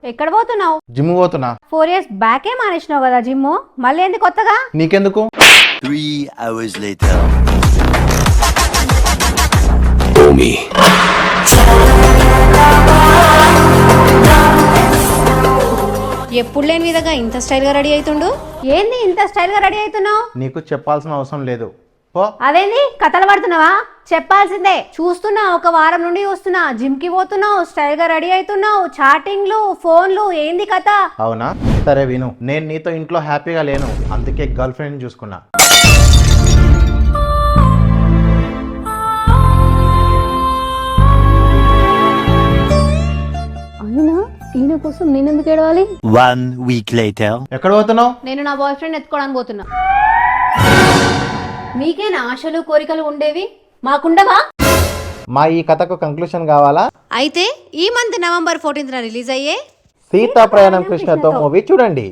ఎక్కడ పోతున్నావు? జిమ్ పోతున్నా. 4 years బ్యాకే మానేసినావు కదా జిమ్, మళ్ళీ ఏంది కొత్తగా? నీకెందుకు? 3 hours later. ఎప్పుడు లేని విధంగా ఇంత స్టైల్ గా రెడీ అవుతుండు. ఏంది ఇంత స్టైల్ గా రెడీ అవుతున్నావు? నీకు చెప్పాల్సిన అవసరం లేదు. పో. అదేంది కథలు పడుతున్నావా? చెప్పాల్సిందే. చూస్తున్నా, ఒక వారం నుండి చూస్తున్నా. జిమ్ కి పోతున్నావు, స్టైల్ గా రెడీ అవుతున్నావు, చాటింగ్లు, ఫోన్లు, ఏంది కథ? అవునా? సరే విను, నేను నీతో ఇంట్లో హ్యాపీగా లేను, అందుకే గర్ల్ ఫ్రెండ్ చూసుకున్నా. అయినా ఈయన కోసం నేనెందుకు ఏడవాలి? 1 week later. ఎక్కడ పోతున్నావు? నేను నా బాయ్ ఫ్రెండ్ ఎత్తుకోవడానికి పోతున్నా. మీకేనా ఆశలు కోరికలు ఉండేవి, మాకుండవా? మా ఈ కథకు కంక్లూషన్ కావాలా? అయితే ఈ మంత్ November 14th రిలీజ్ అయ్యే సీతా ప్రయాణం కృష్ణతో మూవీ చూడండి.